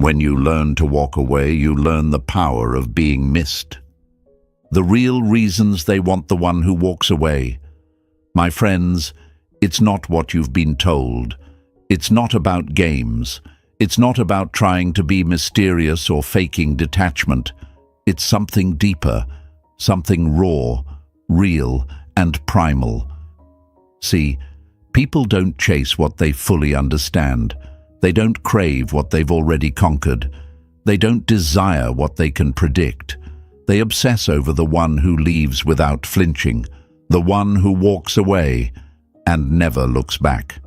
When you learn to walk away, you learn the power of being missed. The real reasons they want the one who walks away. My friends, it's not what you've been told. It's not about games. It's not about trying to be mysterious or faking detachment. It's something deeper, something raw, real, and primal. See, people don't chase what they fully understand. They don't crave what they've already conquered. They don't desire what they can predict. They obsess over the one who leaves without flinching, the one who walks away and never looks back.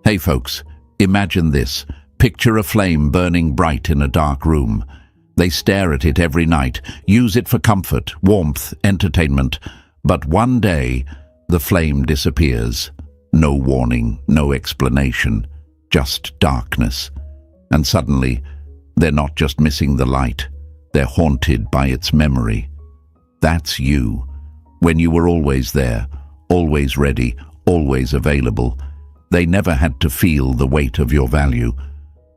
Hey folks, imagine this. Picture a flame burning bright in a dark room. They stare at it every night, use it for comfort, warmth, entertainment. But one day, the flame disappears. No warning, no explanation, just darkness. And suddenly, they're not just missing the light, they're haunted by its memory. That's you, when you were always there, always ready, always available. They never had to feel the weight of your value.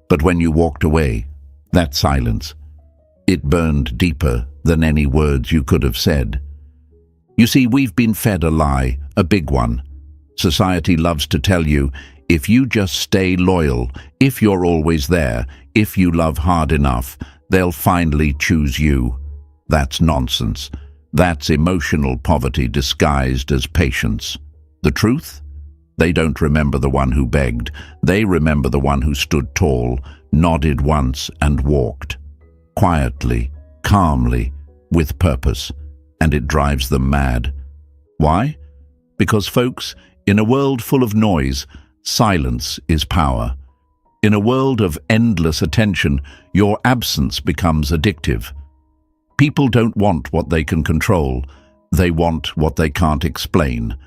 But when you walked away, that silence, it burned deeper than any words you could have said. You see, we've been fed a lie, a big one. Society loves to tell you, if you just stay loyal, if you're always there, if you love hard enough, they'll finally choose you. That's nonsense. That's emotional poverty disguised as patience. The truth? They don't remember the one who begged. They remember the one who stood tall, nodded once and walked. Quietly, calmly, with purpose. And it drives them mad. Why? Because, folks, in a world full of noise, silence is power. In a world of endless attention, your absence becomes addictive. People don't want what they can control. They want what they can't explain.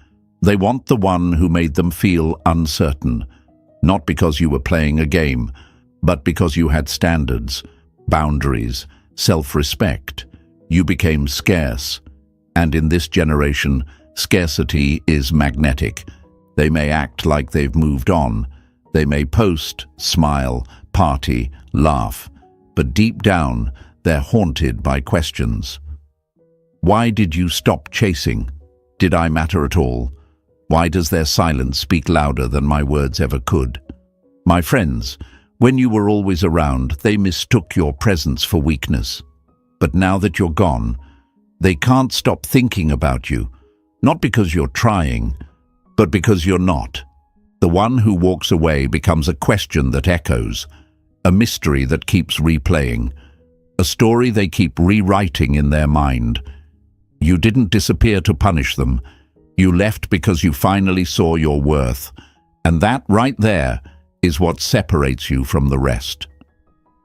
They want the one who made them feel uncertain, not because you were playing a game, but because you had standards, boundaries, self-respect. You became scarce, and in this generation, scarcity is magnetic. They may act like they've moved on. They may post, smile, party, laugh, but deep down, they're haunted by questions. Why did you stop chasing? Did I matter at all? Why does their silence speak louder than my words ever could? My friends, when you were always around, they mistook your presence for weakness. But now that you're gone, they can't stop thinking about you, not because you're trying, but because you're not. The one who walks away becomes a question that echoes, a mystery that keeps replaying, a story they keep rewriting in their mind. You didn't disappear to punish them. You left because you finally saw your worth, and that right there is what separates you from the rest.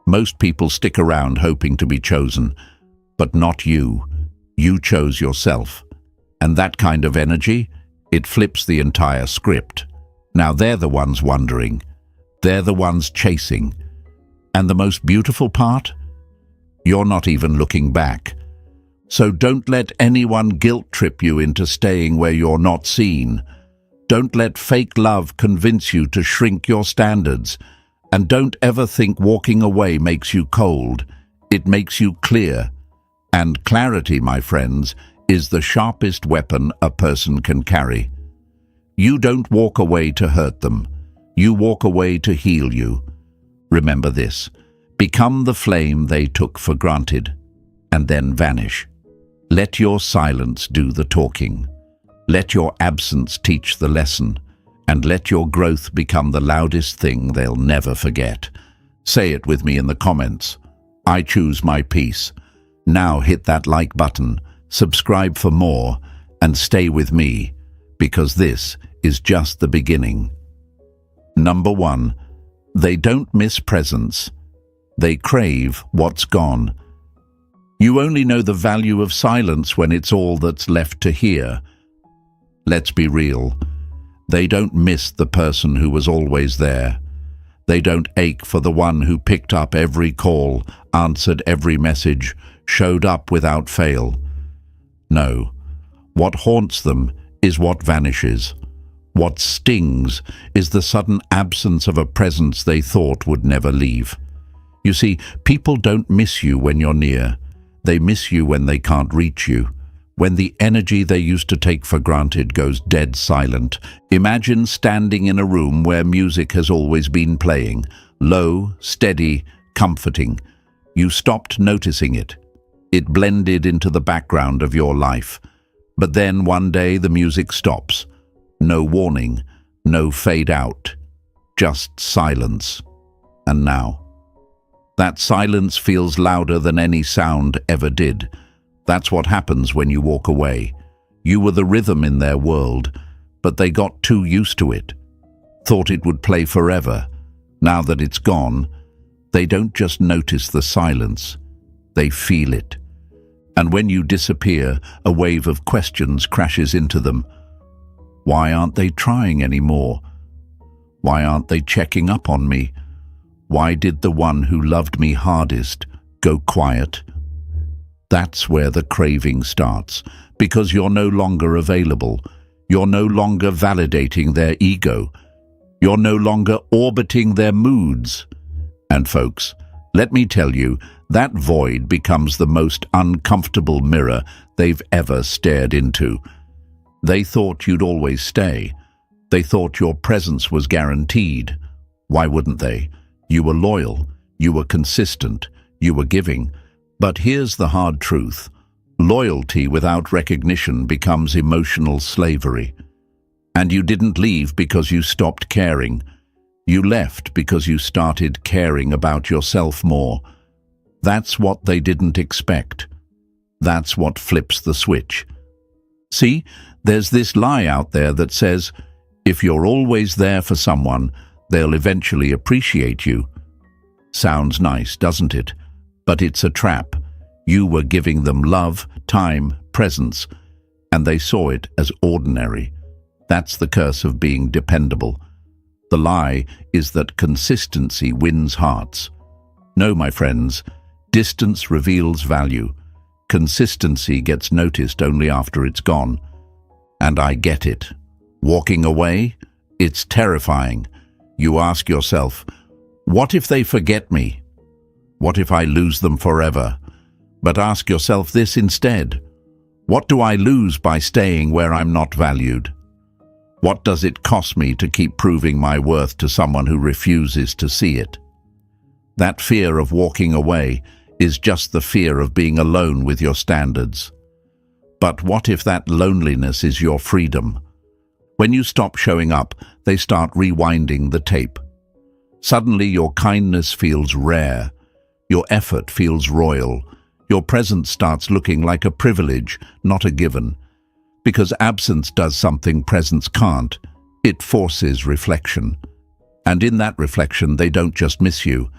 Most people stick around hoping to be chosen, but not you. You chose yourself. And that kind of energy, it flips the entire script. Now they're the ones wondering. They're the ones chasing. And the most beautiful part? You're not even looking back. So don't let anyone guilt-trip you into staying where you're not seen. Don't let fake love convince you to shrink your standards. And don't ever think walking away makes you cold. It makes you clear. And clarity, my friends, is the sharpest weapon a person can carry. You don't walk away to hurt them. You walk away to heal you. Remember this. Become the flame they took for granted, and then vanish. Let your silence do the talking. Let your absence teach the lesson, and let your growth become the loudest thing they'll never forget. Say it with me in the comments. I choose my peace. Now hit that like button, subscribe for more, and stay with me, because this is just the beginning. Number 1, they don't miss presence. They crave what's gone. You only know the value of silence when it's all that's left to hear. Let's be real. They don't miss the person who was always there. They don't ache for the one who picked up every call, answered every message, showed up without fail. No. What haunts them is what vanishes. What stings is the sudden absence of a presence they thought would never leave. You see, people don't miss you when you're near. They miss you when they can't reach you. When the energy they used to take for granted goes dead silent. Imagine standing in a room where music has always been playing. Low, steady, comforting. You stopped noticing it. It blended into the background of your life. But then one day the music stops. No warning, no fade out. Just silence. And now? That silence feels louder than any sound ever did. That's what happens when you walk away. You were the rhythm in their world, but they got too used to it. Thought it would play forever. Now that it's gone, they don't just notice the silence, they feel it. And when you disappear, a wave of questions crashes into them. Why aren't they trying anymore? Why aren't they checking up on me? Why did the one who loved me hardest go quiet? That's where the craving starts, because you're no longer available. You're no longer validating their ego. You're no longer orbiting their moods. And folks, let me tell you, that void becomes the most uncomfortable mirror they've ever stared into. They thought you'd always stay. They thought your presence was guaranteed. Why wouldn't they? You were loyal, you were consistent, you were giving. But here's the hard truth. Loyalty without recognition becomes emotional slavery. And you didn't leave because you stopped caring. You left because you started caring about yourself more. That's what they didn't expect. That's what flips the switch. See, there's this lie out there that says, if you're always there for someone, they'll eventually appreciate you. Sounds nice, doesn't it? But it's a trap. You were giving them love, time, presence, and they saw it as ordinary. That's the curse of being dependable. The lie is that consistency wins hearts. No, my friends, distance reveals value. Consistency gets noticed only after it's gone. And I get it. Walking away, it's terrifying. You ask yourself, what if they forget me? What if I lose them forever? But ask yourself this instead. What do I lose by staying where I'm not valued? What does it cost me to keep proving my worth to someone who refuses to see it? That fear of walking away is just the fear of being alone with your standards. But what if that loneliness is your freedom? When you stop showing up, they start rewinding the tape. Suddenly your kindness feels rare. Your effort feels royal. Your presence starts looking like a privilege, not a given. Because absence does something presence can't. It forces reflection. And in that reflection, they don't just miss you.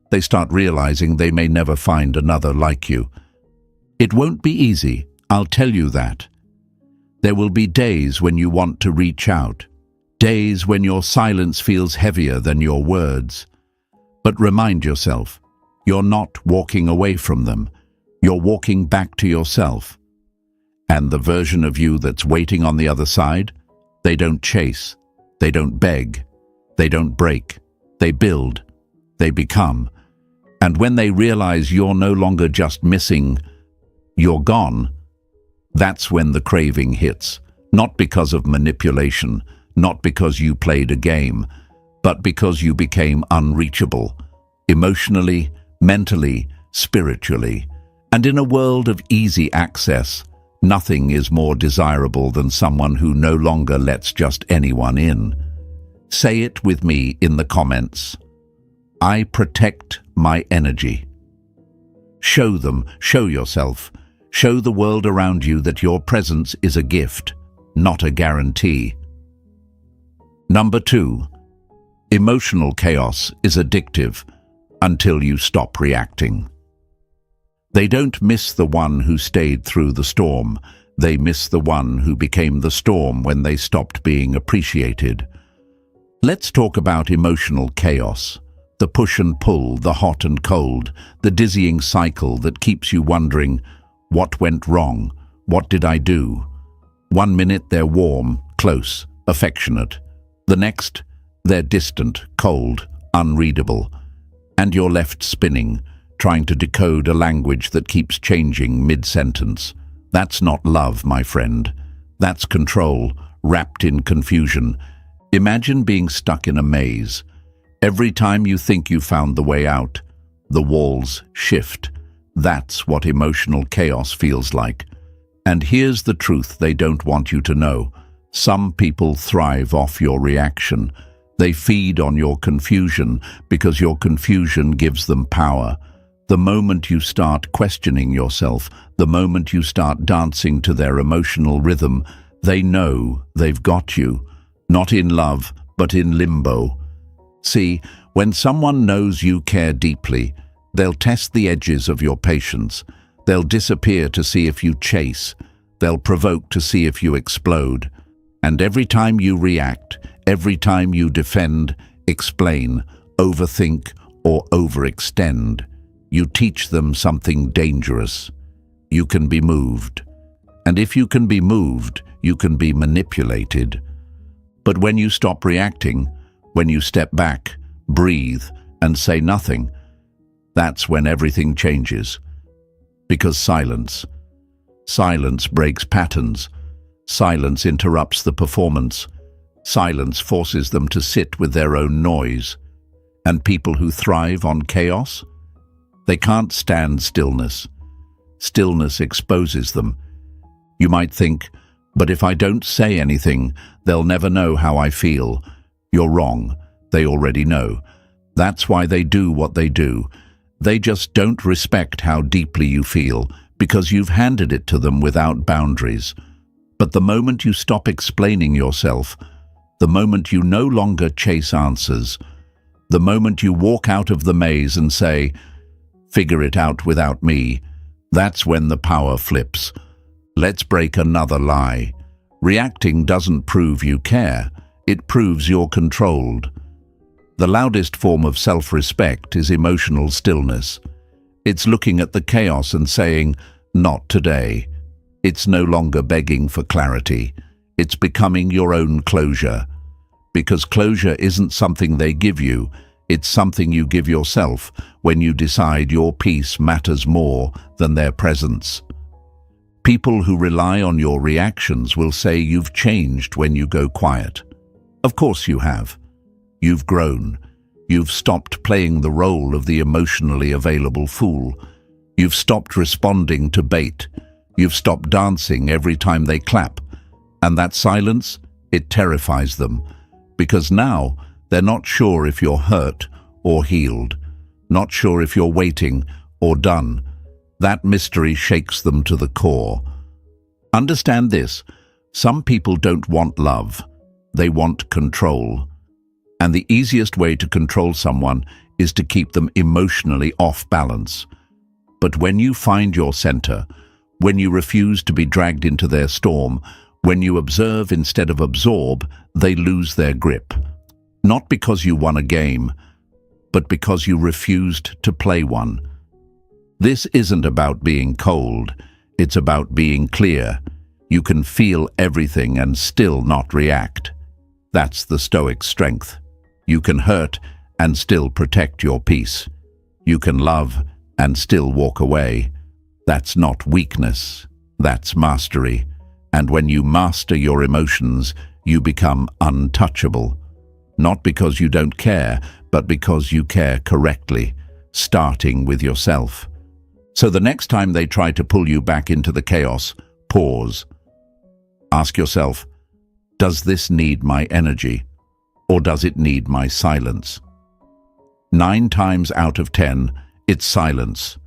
They start realizing they may never find another like you. It won't be easy, I'll tell you that. There will be days when you want to reach out. Days when your silence feels heavier than your words. But remind yourself, you're not walking away from them. You're walking back to yourself. And the version of you that's waiting on the other side, they don't chase, they don't beg, they don't break, they build, they become. And when they realize you're no longer just missing, you're gone, that's when the craving hits. Not because of manipulation, not because you played a game, but because you became unreachable, emotionally, mentally, spiritually. And in a world of easy access, nothing is more desirable than someone who no longer lets just anyone in. Say it with me in the comments. I protect my energy. Show them, show yourself, show the world around you that your presence is a gift, not a guarantee. Number 2, emotional chaos is addictive until you stop reacting. They don't miss the one who stayed through the storm. They miss the one who became the storm when they stopped being appreciated. Let's talk about emotional chaos. The push and pull, the hot and cold, the dizzying cycle that keeps you wondering, what went wrong? What did I do? One minute they're warm, close, affectionate. The next, they're distant, cold, unreadable. and you're left spinning, trying to decode a language that keeps changing mid-sentence. That's not love, my friend. That's control, wrapped in confusion. Imagine being stuck in a maze. Every time you think you found the way out, the walls shift. That's what emotional chaos feels like. And here's the truth they don't want you to know. Some people thrive off your reaction. They feed on your confusion because your confusion gives them power. The moment you start questioning yourself, the moment you start dancing to their emotional rhythm, they know they've got you. Not in love, but in limbo. See, when someone knows you care deeply, they'll test the edges of your patience. They'll disappear to see if you chase. They'll provoke to see if you explode. And every time you react, every time you defend, explain, overthink, or overextend, you teach them something dangerous. You can be moved. And if you can be moved, you can be manipulated. But when you stop reacting, when you step back, breathe, and say nothing, that's when everything changes. Because silence breaks patterns. Silence interrupts the performance. Silence forces them to sit with their own noise. And people who thrive on chaos, they can't stand stillness. Stillness exposes them. You might think, but if I don't say anything, they'll never know how I feel. You're wrong. They already know. That's why they do what they do. They just don't respect how deeply you feel because you've handed it to them without boundaries. But the moment you stop explaining yourself, the moment you no longer chase answers, the moment you walk out of the maze and say, "Figure it out without me," that's when the power flips. Let's break another lie. Reacting doesn't prove you care. It proves you're controlled. The loudest form of self-respect is emotional stillness. It's looking at the chaos and saying, "Not today." It's no longer begging for clarity. It's becoming your own closure. Because closure isn't something they give you, it's something you give yourself when you decide your peace matters more than their presence. People who rely on your reactions will say you've changed when you go quiet. Of course you have. You've grown. You've stopped playing the role of the emotionally available fool. You've stopped responding to bait. You've stopped dancing every time they clap. And that silence, it terrifies them. Because now they're not sure if you're hurt or healed. Not sure if you're waiting or done. That mystery shakes them to the core. Understand this. Some people don't want love. They want control. And the easiest way to control someone is to keep them emotionally off balance. But when you find your center, when you refuse to be dragged into their storm, when you observe instead of absorb, they lose their grip. Not because you won a game, but because you refused to play one. This isn't about being cold, it's about being clear. You can feel everything and still not react. That's the Stoic strength. You can hurt and still protect your peace. You can love and still walk away. That's not weakness, that's mastery. And when you master your emotions, you become untouchable. Not because you don't care, but because you care correctly, starting with yourself. So the next time they try to pull you back into the chaos, pause. Ask yourself, does this need my energy, or does it need my silence? 9 times out of 10, it's silence.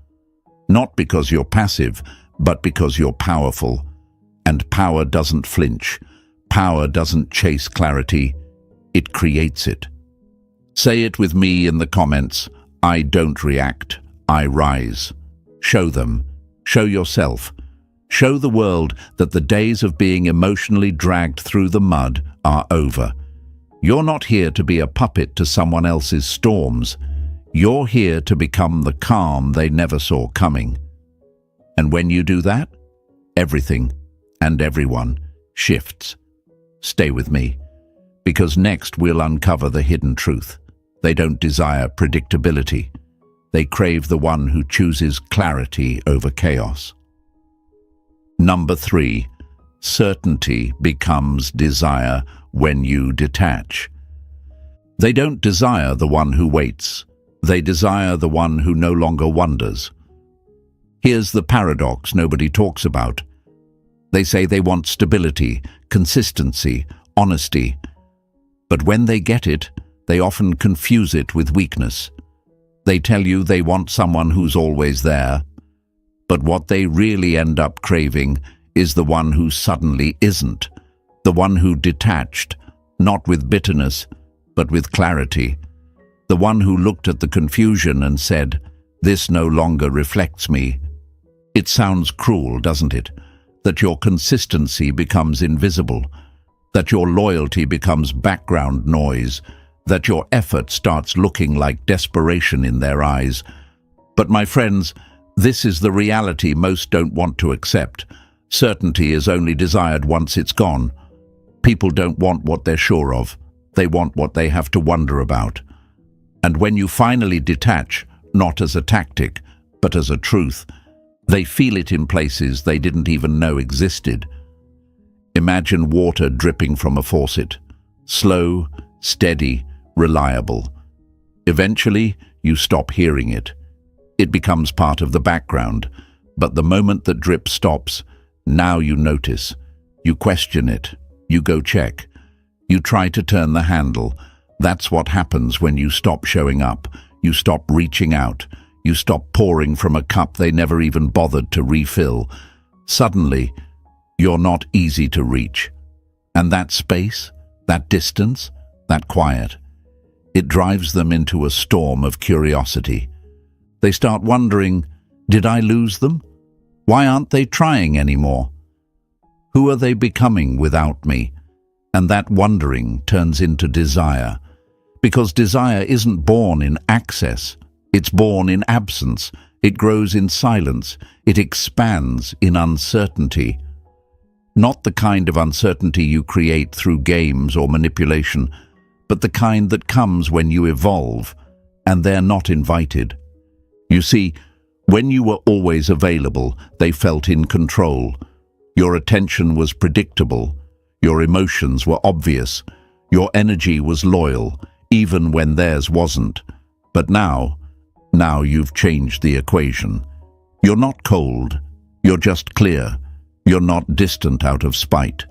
Not because you're passive, but because you're powerful. And power doesn't flinch. Power doesn't chase clarity. It creates it. Say it with me in the comments. I don't react. I rise. Show them. Show yourself. Show the world that the days of being emotionally dragged through the mud are over. You're not here to be a puppet to someone else's storms. You're here to become the calm they never saw coming. And when you do that, everything and everyone shifts. Stay with me, because next we'll uncover the hidden truth. They don't desire predictability. They crave the one who chooses clarity over chaos. Number 3. Certainty becomes desire when you detach. They don't desire the one who waits. They desire the one who no longer wonders. Here's the paradox nobody talks about. They say they want stability, consistency, honesty. But when they get it, they often confuse it with weakness. They tell you they want someone who's always there. But what they really end up craving is the one who suddenly isn't. The one who detached, not with bitterness, but with clarity. The one who looked at the confusion and said, "This no longer reflects me." It sounds cruel, doesn't it? That your consistency becomes invisible, that your loyalty becomes background noise, that your effort starts looking like desperation in their eyes. But my friends, this is the reality most don't want to accept. Certainty is only desired once it's gone. People don't want what they're sure of. They want what they have to wonder about. And when you finally detach, not as a tactic, but as a truth, they feel it in places they didn't even know existed. Imagine water dripping from a faucet. Slow, steady, reliable. Eventually, you stop hearing it. It becomes part of the background. But the moment the drip stops, now you notice. You question it. You go check. You try to turn the handle. That's what happens when you stop showing up. You stop reaching out. You stop pouring from a cup they never even bothered to refill. Suddenly, you're not easy to reach. And that space, that distance, that quiet, it drives them into a storm of curiosity. They start wondering, did I lose them? Why aren't they trying anymore? Who are they becoming without me? And that wondering turns into desire. Because desire isn't born in access. It's born in absence. It grows in silence. It expands in uncertainty. Not the kind of uncertainty you create through games or manipulation, but the kind that comes when you evolve, and they're not invited. You see, when you were always available, they felt in control. Your attention was predictable. Your emotions were obvious. Your energy was loyal, even when theirs wasn't. But now you've changed the equation. You're not cold. You're just clear. You're not distant out of spite.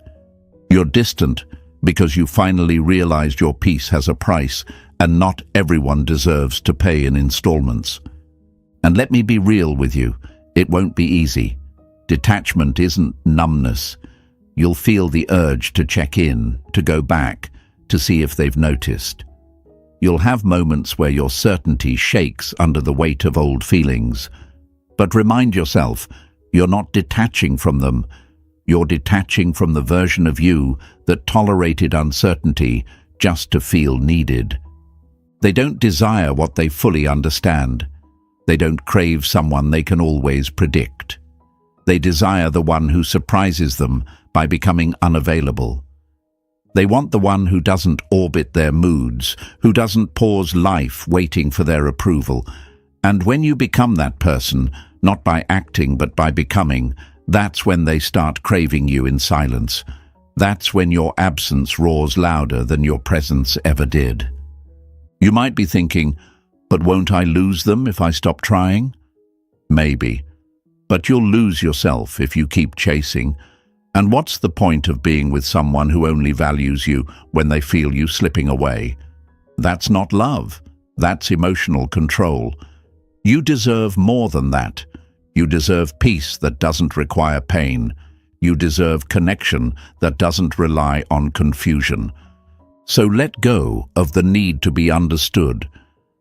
You're distant because you finally realized your peace has a price, and not everyone deserves to pay in installments. And let me be real with you, it won't be easy. Detachment isn't numbness. You'll feel the urge to check in, to go back, to see if they've noticed. You'll have moments where your certainty shakes under the weight of old feelings. But remind yourself, you're not detaching from them. You're detaching from the version of you that tolerated uncertainty just to feel needed. They don't desire what they fully understand. They don't crave someone they can always predict. They desire the one who surprises them by becoming unavailable. They want the one who doesn't orbit their moods, who doesn't pause life waiting for their approval. And when you become that person, not by acting but by becoming, that's when they start craving you in silence. That's when your absence roars louder than your presence ever did. You might be thinking, but won't I lose them if I stop trying? Maybe. But you'll lose yourself if you keep chasing. And what's the point of being with someone who only values you when they feel you slipping away? That's not love. That's emotional control. You deserve more than that. You deserve peace that doesn't require pain. You deserve connection that doesn't rely on confusion. So let go of the need to be understood.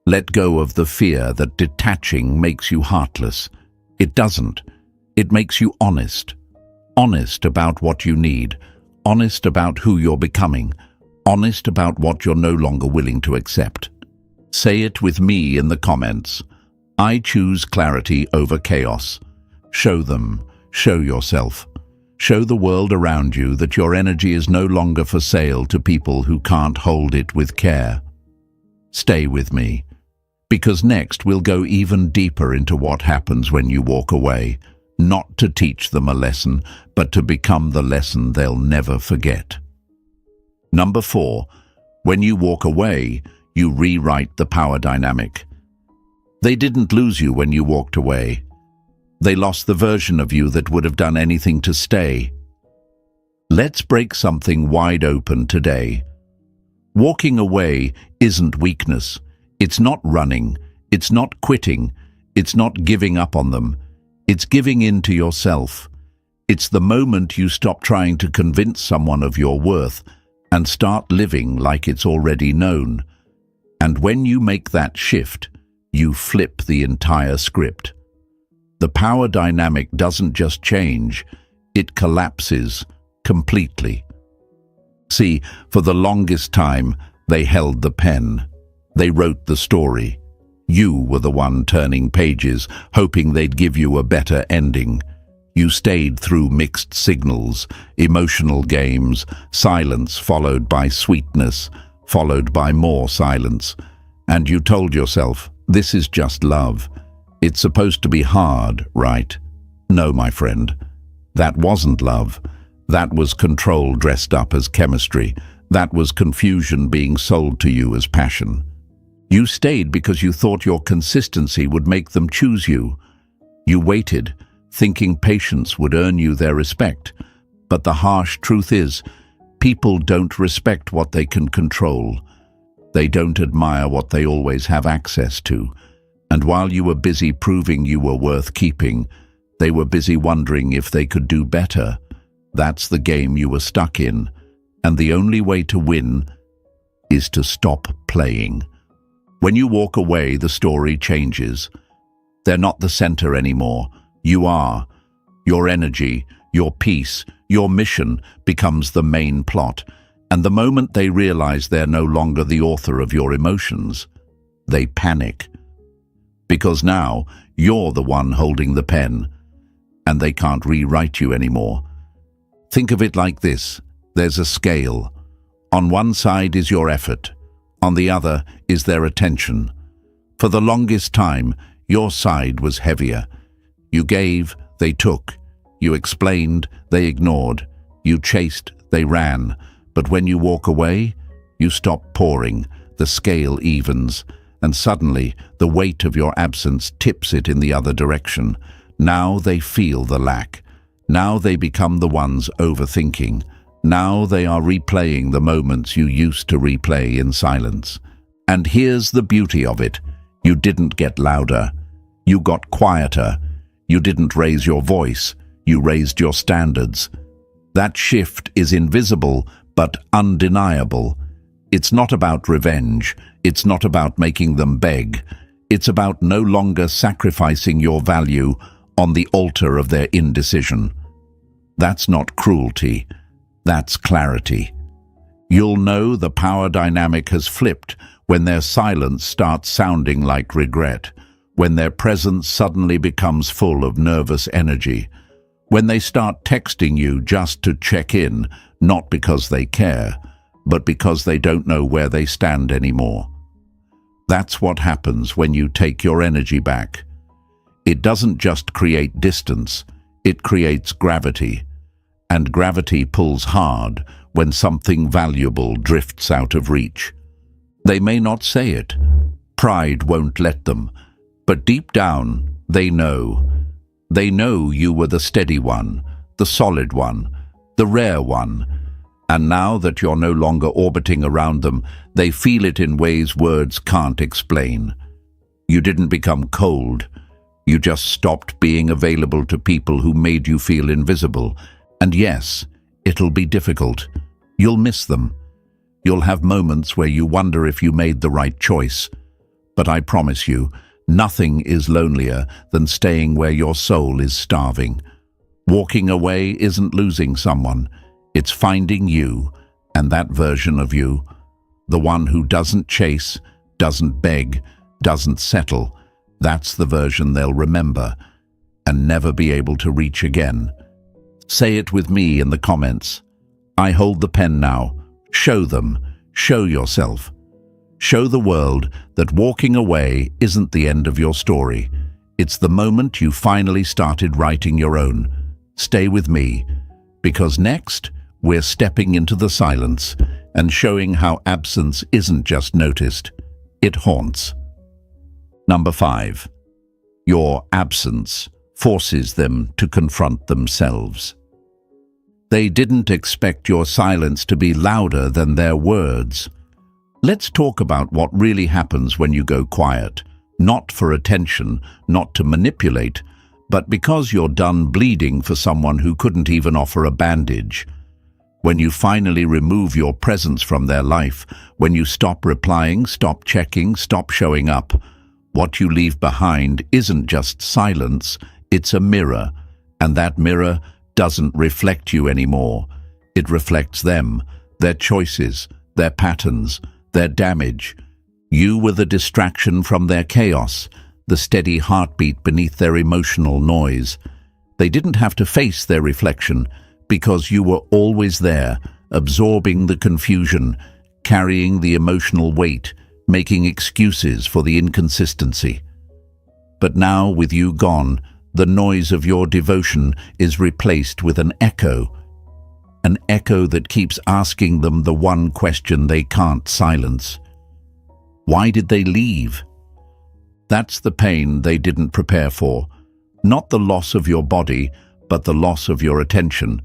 Let go of the fear that detaching makes you heartless. It doesn't. It makes you honest. Honest about what you need. Honest about who you're becoming. Honest about what you're no longer willing to accept. Say it with me in the comments. I choose clarity over chaos. Show them. Show yourself. Show the world around you that your energy is no longer for sale to people who can't hold it with care. Stay with me. Because next we'll go even deeper into what happens when you walk away, not to teach them a lesson, but to become the lesson they'll never forget. Number 4, when you walk away, you rewrite the power dynamic. They didn't lose you when you walked away. They lost the version of you that would have done anything to stay. Let's break something wide open today. Walking away isn't weakness. It's not running. It's not quitting. It's not giving up on them. It's giving in to yourself. It's the moment you stop trying to convince someone of your worth and start living like it's already known. And when you make that shift, you flip the entire script. The power dynamic doesn't just change, it collapses completely. See, for the longest time, they held the pen. They wrote the story. You were the one turning pages, hoping they'd give you a better ending. You stayed through mixed signals, emotional games, silence followed by sweetness, followed by more silence. And you told yourself, this is just love. It's supposed to be hard, right? No, my friend. That wasn't love. That was control dressed up as chemistry. That was confusion being sold to you as passion. You stayed because you thought your consistency would make them choose you. You waited, thinking patience would earn you their respect. But the harsh truth is, people don't respect what they can control. They don't admire what they always have access to. And while you were busy proving you were worth keeping, they were busy wondering if they could do better. That's the game you were stuck in. And the only way to win is to stop playing. When you walk away, the story changes. They're not the center anymore. You are. Your energy, your peace, your mission becomes the main plot. And the moment they realize they're no longer the author of your emotions, they panic. Because now you're the one holding the pen, and they can't rewrite you anymore. Think of it like this. There's a scale. On one side is your effort. On the other is their attention. For the longest time, your side was heavier. You gave, they took. You explained, they ignored. You chased, they ran. But when you walk away, you stop pouring. The scale evens. And suddenly, the weight of your absence tips it in the other direction. Now they feel the lack. Now they become the ones overthinking. Now they are replaying the moments you used to replay in silence. And here's the beauty of it. You didn't get louder. You got quieter. You didn't raise your voice. You raised your standards. That shift is invisible, but undeniable. It's not about revenge. It's not about making them beg. It's about no longer sacrificing your value on the altar of their indecision. That's not cruelty. That's clarity. You'll know the power dynamic has flipped when their silence starts sounding like regret, when their presence suddenly becomes full of nervous energy, when they start texting you just to check in, not because they care, but because they don't know where they stand anymore. That's what happens when you take your energy back. It doesn't just create distance, it creates gravity. And gravity pulls hard when something valuable drifts out of reach. They may not say it. Pride won't let them. But deep down, they know. They know you were the steady one, the solid one, the rare one. And now that you're no longer orbiting around them, they feel it in ways words can't explain. You didn't become cold. You just stopped being available to people who made you feel invisible. And yes, it'll be difficult. You'll miss them. You'll have moments where you wonder if you made the right choice. But I promise you, nothing is lonelier than staying where your soul is starving. Walking away isn't losing someone. It's finding you, and that version of you, the one who doesn't chase, doesn't beg, doesn't settle. That's the version they'll remember and never be able to reach again. Say it with me in the comments. I hold the pen now. Show them. Show yourself. Show the world that walking away isn't the end of your story. It's the moment you finally started writing your own. Stay with me, because next we're stepping into the silence and showing how absence isn't just noticed, it haunts. Number 5. Your absence forces them to confront themselves. They didn't expect your silence to be louder than their words. Let's talk about what really happens when you go quiet, not for attention, not to manipulate, but because you're done bleeding for someone who couldn't even offer a bandage. When you finally remove your presence from their life, when you stop replying, stop checking, stop showing up, what you leave behind isn't just silence, it's a mirror, and that mirror doesn't reflect you anymore. It reflects them, their choices, their patterns, their damage. You were the distraction from their chaos, the steady heartbeat beneath their emotional noise. They didn't have to face their reflection because you were always there, absorbing the confusion, carrying the emotional weight, making excuses for the inconsistency. But now, with you gone, the noise of your devotion is replaced with an echo that keeps asking them the one question they can't silence. Why did they leave? That's the pain they didn't prepare for. Not the loss of your body, but the loss of your attention,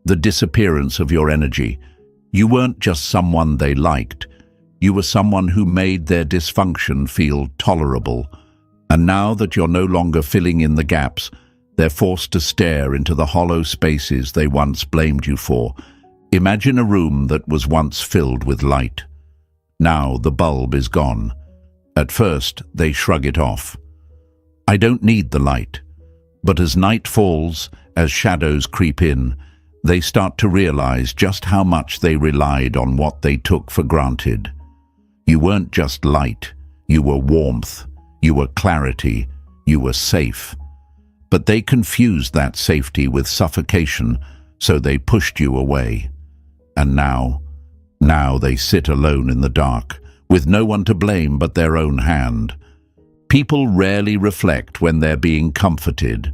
the disappearance of your energy. You weren't just someone they liked. You were someone who made their dysfunction feel tolerable. And now that you're no longer filling in the gaps, they're forced to stare into the hollow spaces they once blamed you for. Imagine a room that was once filled with light. Now the bulb is gone. At first, they shrug it off. I don't need the light. But as night falls, as shadows creep in, they start to realize just how much they relied on what they took for granted. You weren't just light, you were warmth, you were clarity, you were safe. But they confused that safety with suffocation, so they pushed you away. And now they sit alone in the dark, with no one to blame but their own hand. People rarely reflect when they're being comforted.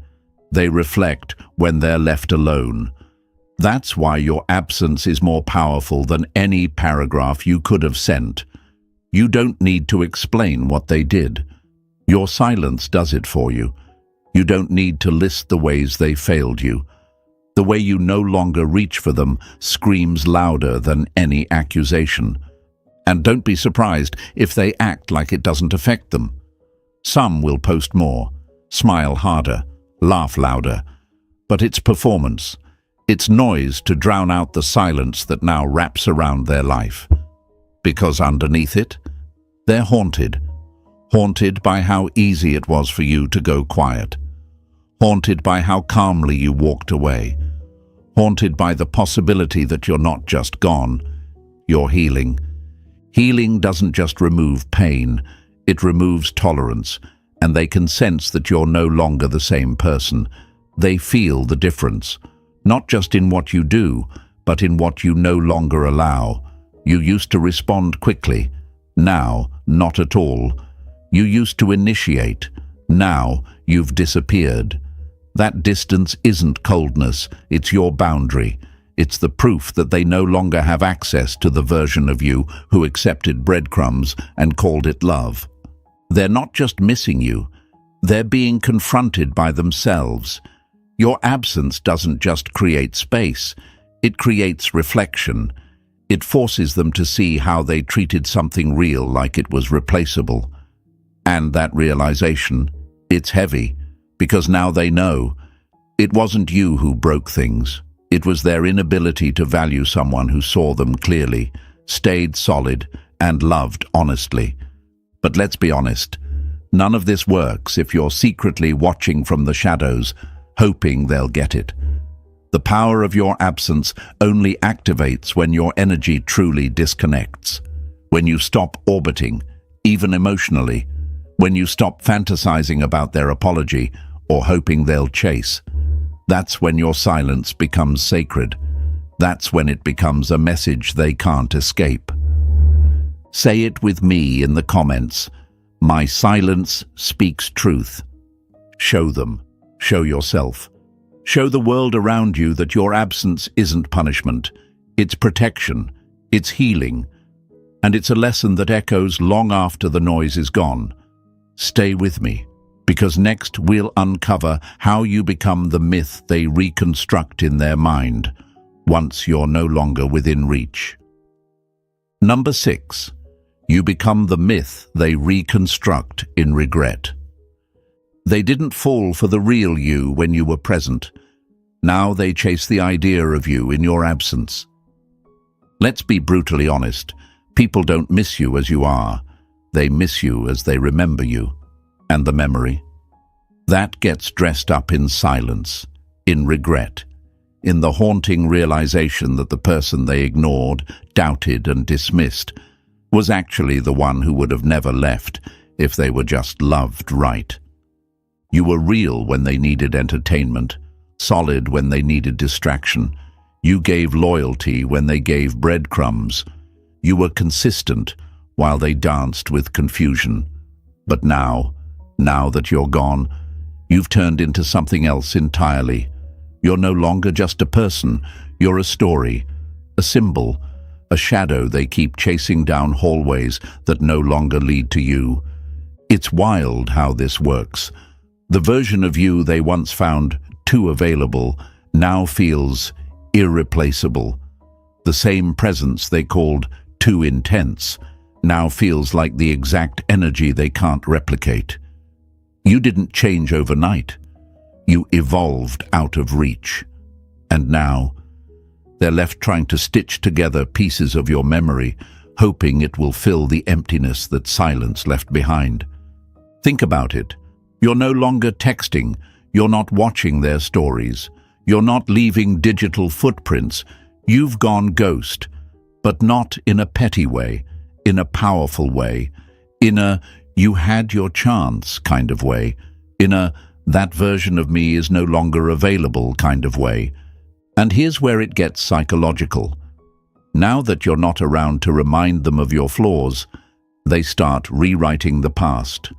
They reflect when they're left alone. That's why your absence is more powerful than any paragraph you could have sent. You don't need to explain what they did. Your silence does it for you. You don't need to list the ways they failed you. The way you no longer reach for them screams louder than any accusation. And don't be surprised if they act like it doesn't affect them. Some will post more, smile harder, laugh louder. But it's performance. It's noise to drown out the silence that now wraps around their life. Because underneath it, they're haunted. Haunted by how easy it was for you to go quiet. Haunted by how calmly you walked away. Haunted by the possibility that you're not just gone, you're healing. Healing doesn't just remove pain, it removes tolerance, and they can sense that you're no longer the same person. They feel the difference, not just in what you do, but in what you no longer allow. You used to respond quickly. Now, not at all. You used to initiate. Now, you've disappeared. That distance isn't coldness, it's your boundary. It's the proof that they no longer have access to the version of you who accepted breadcrumbs and called it love. They're not just missing you, they're being confronted by themselves. Your absence doesn't just create space, it creates reflection. It forces them to see how they treated something real like it was replaceable. And that realization, it's heavy, because now they know it wasn't you who broke things. It was their inability to value someone who saw them clearly, stayed solid, and loved honestly. But let's be honest, none of this works if you're secretly watching from the shadows, hoping they'll get it. The power of your absence only activates when your energy truly disconnects. When you stop orbiting, even emotionally. When you stop fantasizing about their apology or hoping they'll chase. That's when your silence becomes sacred. That's when it becomes a message they can't escape. Say it with me in the comments. My silence speaks truth. Show them. Show yourself. Show the world around you that your absence isn't punishment. It's protection. It's healing. And it's a lesson that echoes long after the noise is gone. Stay with me, because next we'll uncover how you become the myth they reconstruct in their mind, once you're no longer within reach. Number 6. You become the myth they reconstruct in regret. They didn't fall for the real you when you were present. Now they chase the idea of you in your absence. Let's be brutally honest. People don't miss you as you are. They miss you as they remember you. And the memory? That gets dressed up in silence, in regret, in the haunting realization that the person they ignored, doubted, and dismissed was actually the one who would have never left if they were just loved right. You were real when they needed entertainment, solid when they needed distraction. You gave loyalty when they gave breadcrumbs. You were consistent while they danced with confusion. But now that you're gone, you've turned into something else entirely. You're no longer just a person. You're a story, a symbol, a shadow they keep chasing down hallways that no longer lead to you. It's wild how this works. The version of you they once found too available now feels irreplaceable. The same presence they called too intense now feels like the exact energy they can't replicate. You didn't change overnight. You evolved out of reach. And now, they're left trying to stitch together pieces of your memory, hoping it will fill the emptiness that silence left behind. Think about it. You're no longer texting. You're not watching their stories. You're not leaving digital footprints. You've gone ghost, but not in a petty way, in a powerful way, in a you had your chance kind of way, in a that version of me is no longer available kind of way. And here's where it gets psychological. Now that you're not around to remind them of your flaws, they start rewriting the past.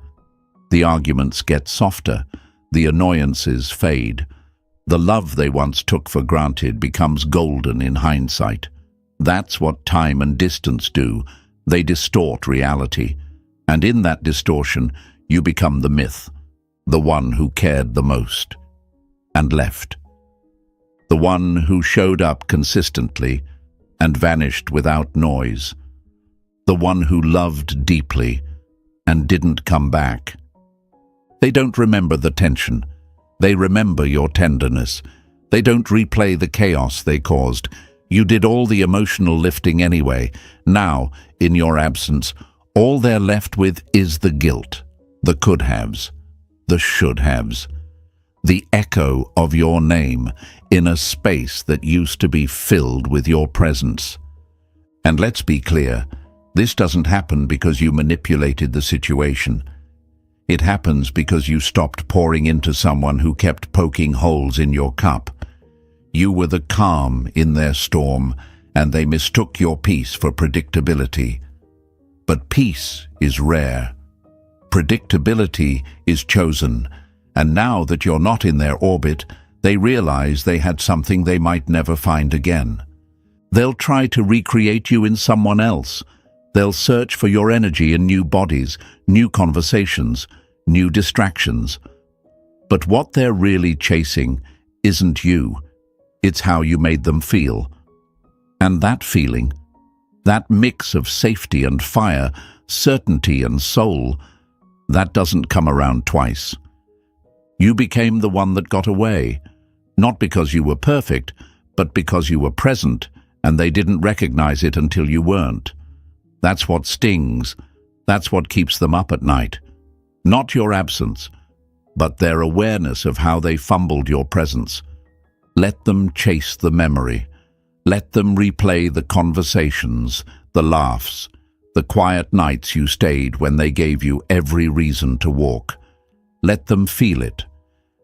The arguments get softer, the annoyances fade. The love they once took for granted becomes golden in hindsight. That's what time and distance do. They distort reality. And in that distortion, you become the myth, the one who cared the most and left. The one who showed up consistently and vanished without noise. The one who loved deeply and didn't come back. They don't remember the tension. They remember your tenderness. They don't replay the chaos they caused. You did all the emotional lifting anyway. Now, in your absence, all they're left with is the guilt, the could-haves, the should-haves, the echo of your name in a space that used to be filled with your presence. And let's be clear, this doesn't happen because you manipulated the situation. It happens because you stopped pouring into someone who kept poking holes in your cup. You were the calm in their storm, and they mistook your peace for predictability. But peace is rare. Predictability is chosen, and now that you're not in their orbit, they realize they had something they might never find again. They'll try to recreate you in someone else. They'll search for your energy in new bodies, new conversations, new distractions. But what they're really chasing isn't you. It's how you made them feel. And that feeling, that mix of safety and fire, certainty and soul, that doesn't come around twice. You became the one that got away, not because you were perfect, but because you were present, and they didn't recognize it until you weren't. That's what stings. That's what keeps them up at night. Not your absence, but their awareness of how they fumbled your presence. Let them chase the memory. Let them replay the conversations, the laughs, the quiet nights you stayed when they gave you every reason to walk. Let them feel it.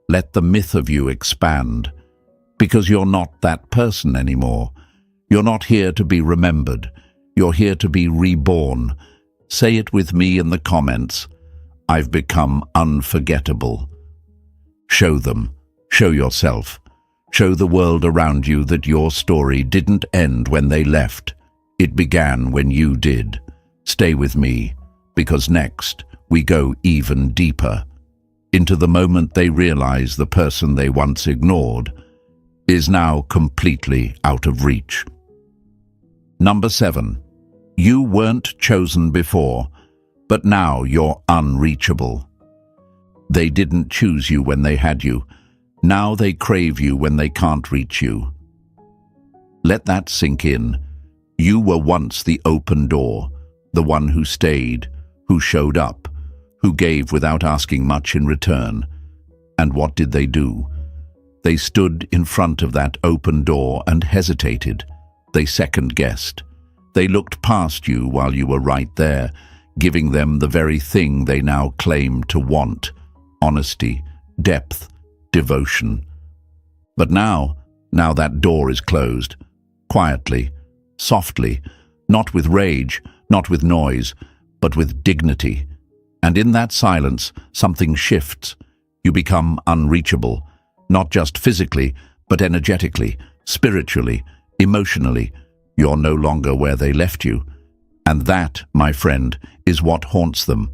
Let the myth of you expand. Because you're not that person anymore. You're not here to be remembered. You're here to be reborn. Say it with me in the comments. I've become unforgettable. Show them. Show yourself. Show the world around you that your story didn't end when they left. It began when you did. Stay with me, because next we go even deeper into the moment they realize the person they once ignored is now completely out of reach. Number 7. You weren't chosen before, but now you're unreachable. They didn't choose you when they had you. Now they crave you when they can't reach you. Let that sink in. You were once the open door, the one who stayed, who showed up, who gave without asking much in return. And what did they do? They stood in front of that open door and hesitated. They second-guessed. They looked past you while you were right there, giving them the very thing they now claim to want: honesty, depth, devotion. But now that door is closed. Quietly, softly, not with rage, not with noise, but with dignity. And in that silence, something shifts. You become unreachable, not just physically, but energetically, spiritually, emotionally. You're no longer where they left you. And that, my friend, is what haunts them.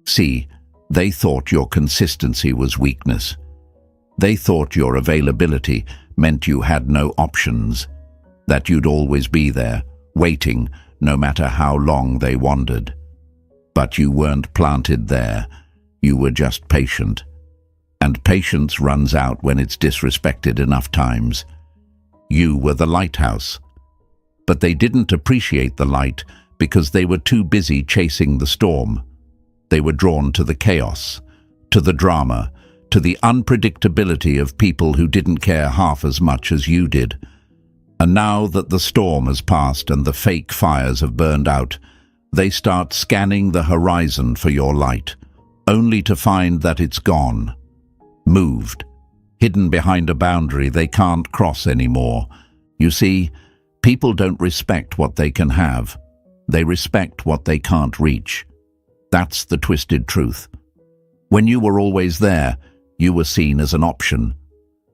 See, they thought your consistency was weakness. They thought your availability meant you had no options, that you'd always be there, waiting, no matter how long they wandered. But you weren't planted there. You were just patient. And patience runs out when it's disrespected enough times. You were the lighthouse. But they didn't appreciate the light because they were too busy chasing the storm. They were drawn to the chaos, to the drama, to the unpredictability of people who didn't care half as much as you did. And now that the storm has passed and the fake fires have burned out, they start scanning the horizon for your light, only to find that it's gone, moved, hidden behind a boundary they can't cross anymore. You see, people don't respect what they can have. They respect what they can't reach. That's the twisted truth. When you were always there, you were seen as an option.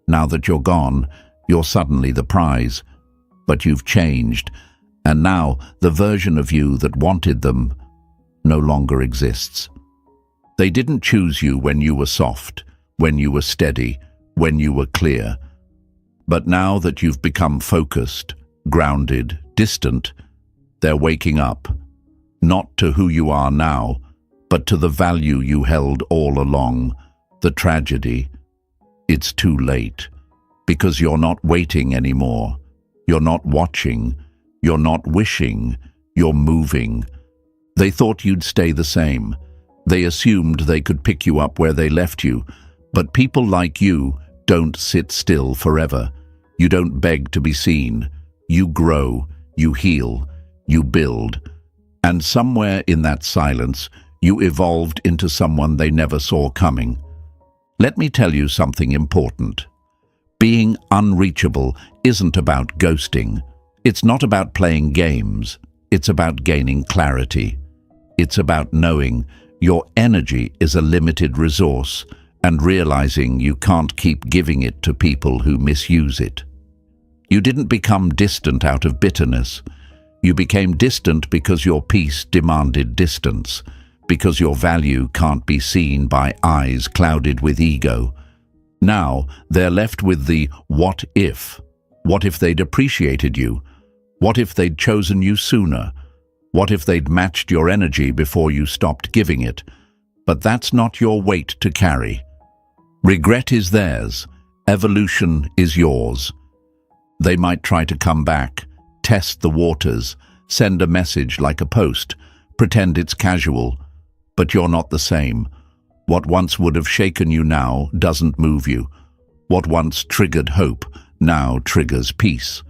Now that you're gone, you're suddenly the prize. But you've changed, and now the version of you that wanted them no longer exists. They didn't choose you when you were soft, when you were steady, when you were clear. But now that you've become focused, grounded, distant, they're waking up, not to who you are now, but to the value you held all along, the tragedy. It's too late, because you're not waiting anymore. You're not watching. You're not wishing. You're moving. They thought you'd stay the same. They assumed they could pick you up where they left you. But people like you don't sit still forever. You don't beg to be seen. You grow, you heal, you build. And somewhere in that silence, you evolved into someone they never saw coming. Let me tell you something important. Being unreachable isn't about ghosting. It's not about playing games. It's about gaining clarity. It's about knowing your energy is a limited resource and realizing you can't keep giving it to people who misuse it. You didn't become distant out of bitterness. You became distant because your peace demanded distance, because your value can't be seen by eyes clouded with ego. Now they're left with the what if. What if they'd appreciated you? What if they'd chosen you sooner? What if they'd matched your energy before you stopped giving it? But that's not your weight to carry. Regret is theirs. Evolution is yours. They might try to come back, test the waters, send a message like a post, pretend it's casual, but you're not the same. What once would have shaken you now doesn't move you. What once triggered hope now triggers peace.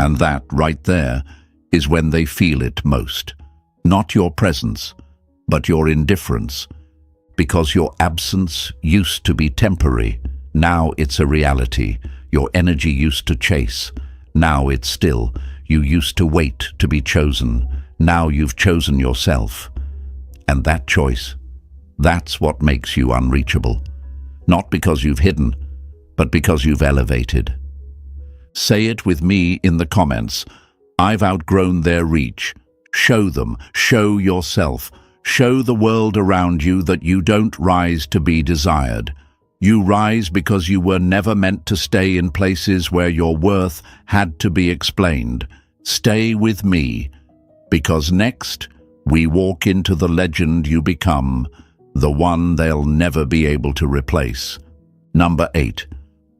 And that, right there, is when they feel it most. Not your presence, but your indifference. Because your absence used to be temporary, now it's a reality. Your energy used to chase, now it's still. You used to wait to be chosen. Now you've chosen yourself. And that choice, that's what makes you unreachable. Not because you've hidden, but because you've elevated. Say it with me in the comments. I've outgrown their reach. Show them, show yourself, show the world around you that you don't rise to be desired. You rise because you were never meant to stay in places where your worth had to be explained. Stay with me, because next we walk into the legend you become, the one they'll never be able to replace. Number 8.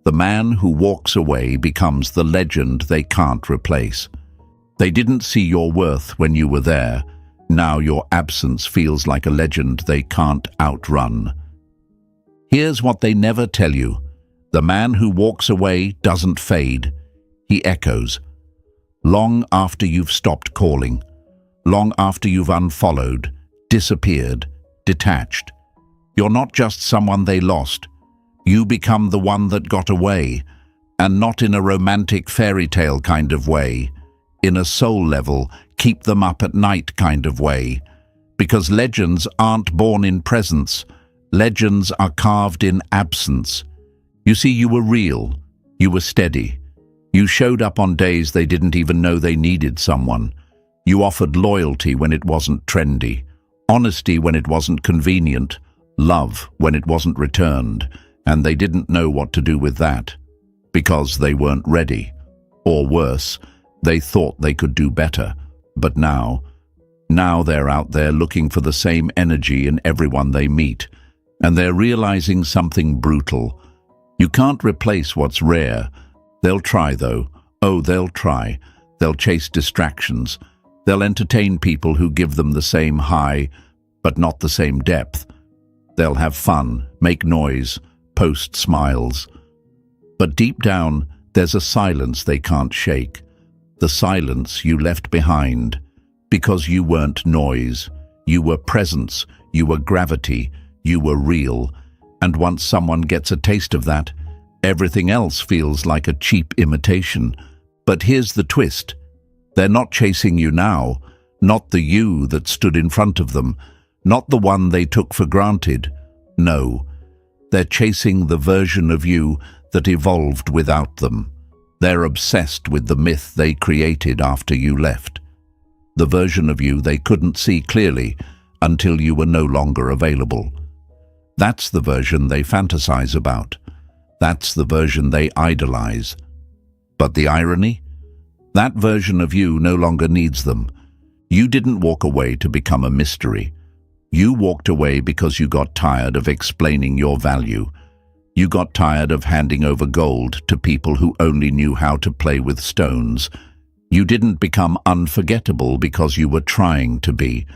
The man who walks away becomes the legend they can't replace. They didn't see your worth when you were there. Now your absence feels like a legend they can't outrun. Here's what they never tell you. The man who walks away doesn't fade. He echoes. Long after you've stopped calling. Long after you've unfollowed, disappeared, detached. You're not just someone they lost. You become the one that got away. And not in a romantic fairy tale kind of way. In a soul level, keep them up at night kind of way. Because legends aren't born in presence. Legends are carved in absence. You see, you were real. You were steady. You showed up on days they didn't even know they needed someone. You offered loyalty when it wasn't trendy, honesty when it wasn't convenient, love when it wasn't returned, and they didn't know what to do with that. Because they weren't ready. Or worse, they thought they could do better. But now they're out there looking for the same energy in everyone they meet. And they're realizing something brutal. You can't replace what's rare. They'll try, though. Oh, they'll try. They'll chase distractions. They'll entertain people who give them the same high, but not the same depth. They'll have fun, make noise, post smiles. But deep down, there's a silence they can't shake. The silence you left behind. Because you weren't noise. You were presence. You were gravity. You were real. And once someone gets a taste of that, everything else feels like a cheap imitation. But here's the twist. They're not chasing you now, not the you that stood in front of them, not the one they took for granted. No, they're chasing the version of you that evolved without them. They're obsessed with the myth they created after you left. The version of you they couldn't see clearly until you were no longer available. That's the version they fantasize about. That's the version they idolize. But the irony? That version of you no longer needs them. You didn't walk away to become a mystery. You walked away because you got tired of explaining your value. You got tired of handing over gold to people who only knew how to play with stones. You didn't become unforgettable because you were trying to be.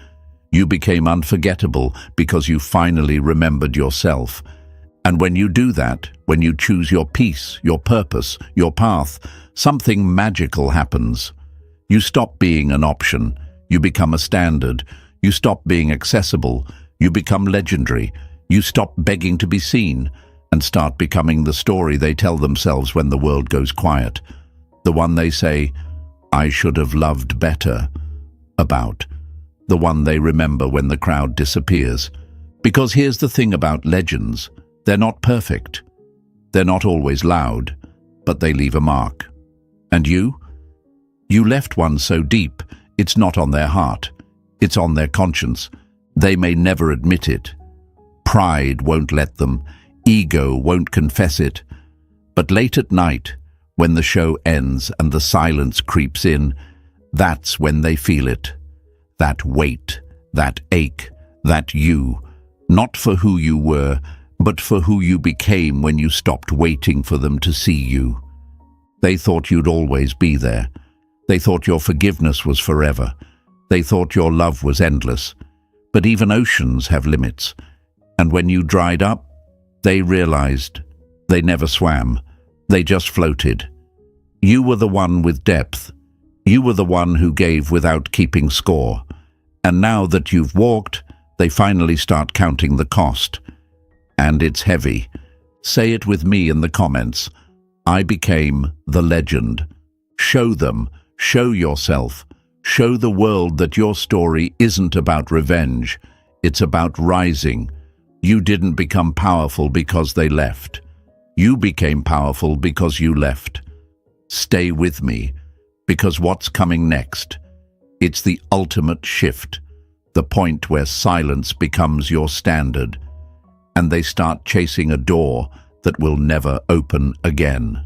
You became unforgettable because you finally remembered yourself. And when you do that, when you choose your peace, your purpose, your path, something magical happens. You stop being an option. You become a standard. You stop being accessible. You become legendary. You stop begging to be seen and start becoming the story they tell themselves when the world goes quiet. The one they say, "I should have loved better," about. The one they remember when the crowd disappears. Because here's the thing about legends. They're not perfect. They're not always loud, but they leave a mark. And you? You left one so deep, it's not on their heart. It's on their conscience. They may never admit it. Pride won't let them. Ego won't confess it. But late at night, when the show ends and the silence creeps in, that's when they feel it. That weight, that ache, that you. Not for who you were, but for who you became when you stopped waiting for them to see you. They thought you'd always be there. They thought your forgiveness was forever. They thought your love was endless. But even oceans have limits. And when you dried up, they realized they never swam. They just floated. You were the one with depth. You were the one who gave without keeping score. And now that you've walked, they finally start counting the cost. And it's heavy. Say it with me in the comments. I became the legend. Show them, Show yourself. Show the world that your story isn't about revenge. It's about rising. You didn't become powerful because they left. You became powerful because you left. Stay with me, because what's coming next? It's the ultimate shift, the point where silence becomes your standard, and they start chasing a door that will never open again.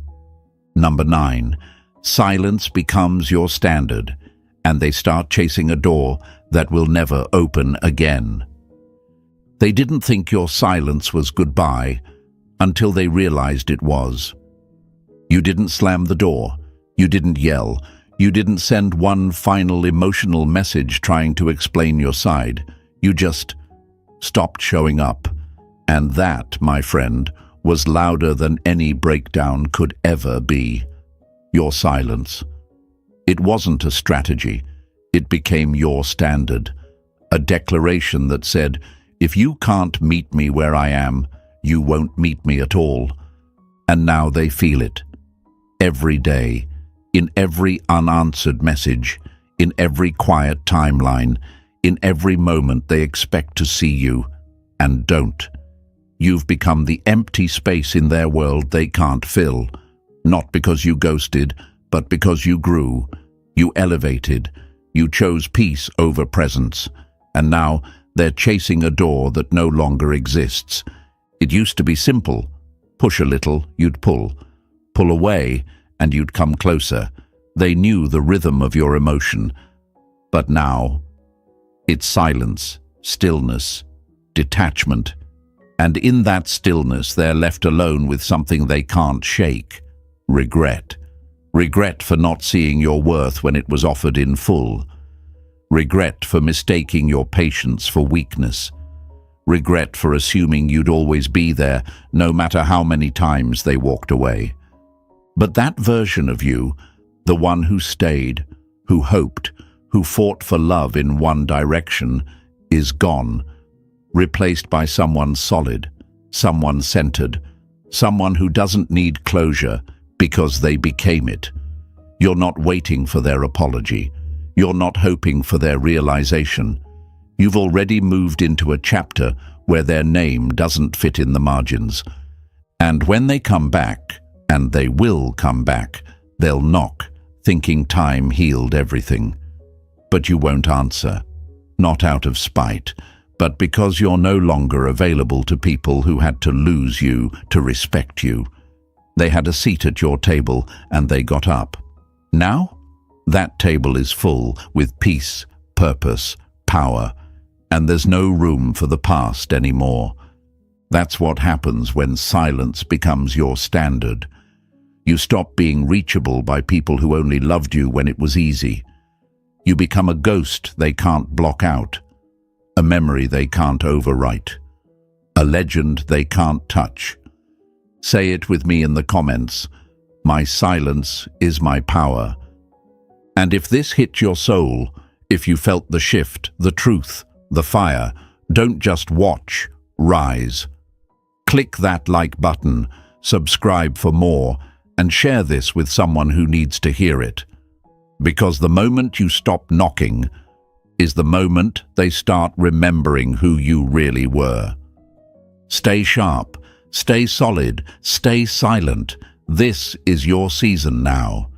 Number 9, silence becomes your standard, and they start chasing a door that will never open again. They didn't think your silence was goodbye until they realized it was. You didn't slam the door. You didn't yell. You didn't send one final emotional message trying to explain your side. You just stopped showing up. And that, my friend, was louder than any breakdown could ever be. Your silence. It wasn't a strategy. It became your standard. A declaration that said, if you can't meet me where I am, you won't meet me at all. And now they feel it. Every day, in every unanswered message, in every quiet timeline, in every moment they expect to see you, and don't. You've become the empty space in their world they can't fill. Not because you ghosted, but because you grew. You elevated. You chose peace over presence. And now they're chasing a door that no longer exists. It used to be simple. Push a little, you'd pull. Pull away, and you'd come closer. They knew the rhythm of your emotion. But now, it's silence, stillness, detachment. And in that stillness, they're left alone with something they can't shake. Regret. Regret for not seeing your worth when it was offered in full. Regret for mistaking your patience for weakness. Regret for assuming you'd always be there, no matter how many times they walked away. But that version of you, the one who stayed, who hoped, who fought for love in one direction, is gone, replaced by someone solid, someone centered, someone who doesn't need closure because they became it. You're not waiting for their apology. You're not hoping for their realization. You've already moved into a chapter where their name doesn't fit in the margins. And when they come back, and they will come back, they'll knock, thinking time healed everything. But you won't answer, not out of spite, but because you're no longer available to people who had to lose you to respect you. They had a seat at your table and they got up. Now, that table is full with peace, purpose, power, and there's no room for the past anymore. That's what happens when silence becomes your standard. You stop being reachable by people who only loved you when it was easy. You become a ghost they can't block out, a memory they can't overwrite, a legend they can't touch. Say it with me in the comments. My silence is my power. And if this hit your soul, if you felt the shift, the truth, the fire, don't just watch, rise. Click that like button, subscribe for more, and share this with someone who needs to hear it. Because the moment you stop knocking is the moment they start remembering who you really were. Stay sharp, stay solid, stay silent. This is your season now.